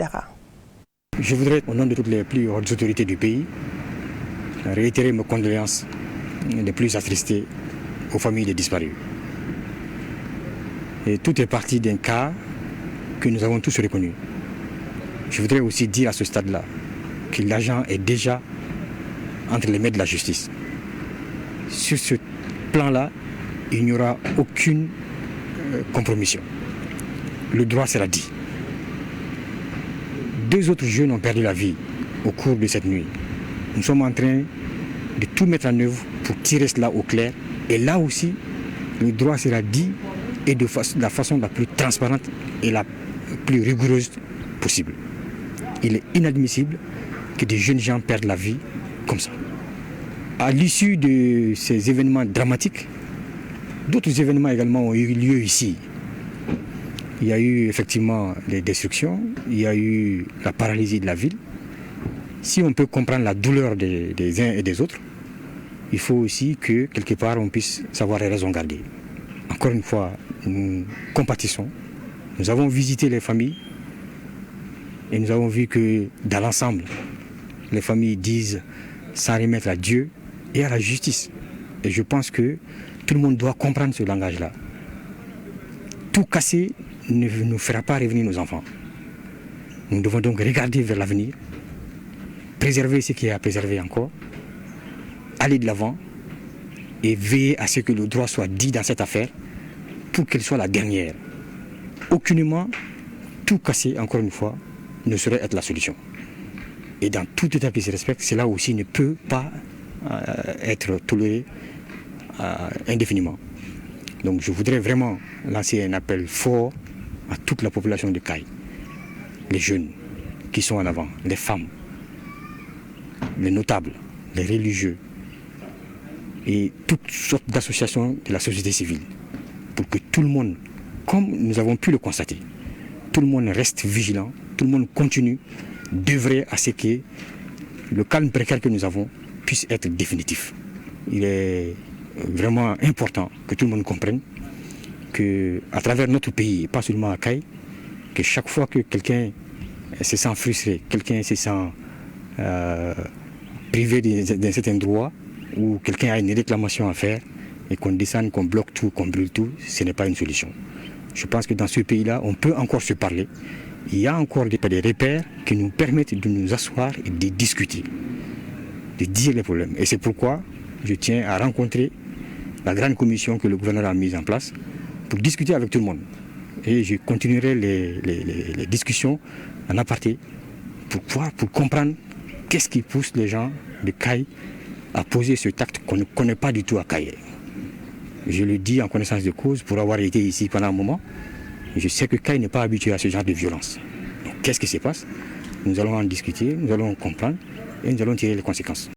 dara. Je voudrais, au nom de toutes les plus hautes autorités du pays, réitérer mes condoléances les plus attristées aux familles des disparus. Et tout est parti d'un cas que nous avons tous reconnu. Je voudrais aussi dire à ce stade-là que l'agent est déjà entre les mains de la justice. Sur ce plan-là, il n'y aura aucune compromission. Le droit sera dit. 2 autres jeunes ont perdu la vie au cours de cette nuit. Nous sommes en train de tout mettre en œuvre pour tirer cela au clair. Et là aussi, le droit sera dit et de la façon la plus transparente et la plus rigoureuse possible. Il est inadmissible que des jeunes gens perdent la vie comme ça. À l'issue de ces événements dramatiques, d'autres événements également ont eu lieu ici. Il y a eu effectivement des destructions, il y a eu la paralysie de la ville. Si on peut comprendre la douleur des uns et des autres, il faut aussi que quelque part on puisse savoir les raisons garder. Encore une fois, nous compatissons. Nous avons visité les familles et nous avons vu que dans l'ensemble, les familles disent s'en remettre à Dieu et à la justice. Et je pense que tout le monde doit comprendre ce langage-là. Tout casser ne nous fera pas revenir nos enfants. Nous devons donc regarder vers l'avenir, préserver ce qui est à préserver encore, aller de l'avant et veiller à ce que le droit soit dit dans cette affaire pour qu'elle soit la dernière. Aucunement, tout casser, encore une fois, ne saurait être la solution. Et dans tout état qui se respecte, cela aussi ne peut pas être toléré indéfiniment. Donc je voudrais vraiment lancer un appel fort à toute la population de Kayes, les jeunes qui sont en avant, les femmes, les notables, les religieux et toutes sortes d'associations de la société civile pour que tout le monde, comme nous avons pu le constater, tout le monde reste vigilant, tout le monde continue d'œuvrer à ce que le calme précaire que nous avons puisse être définitif. Il est vraiment important que tout le monde comprenne qu'à travers notre pays, et pas seulement à Kayes, que chaque fois que quelqu'un se sent frustré, quelqu'un se sent privé d'un certain droit, ou quelqu'un a une réclamation à faire, et qu'on descende, qu'on bloque tout, qu'on brûle tout, ce n'est pas une solution. Je pense que dans ce pays-là, on peut encore se parler. Il y a encore des repères qui nous permettent de nous asseoir et de discuter, de dire les problèmes. Et c'est pourquoi je tiens à rencontrer la grande commission que le gouverneur a mise en place pour discuter avec tout le monde. Et je continuerai les discussions en aparté pour comprendre qu'est-ce qui pousse les gens de Kayes à poser ce acte qu'on ne connaît pas du tout à Kayes. Je le dis en connaissance de cause pour avoir été ici pendant un moment. Je sais que Kayes n'est pas habitué à ce genre de violence. Donc qu'est-ce qui se passe? Nous allons en discuter, nous allons comprendre et nous allons tirer les conséquences.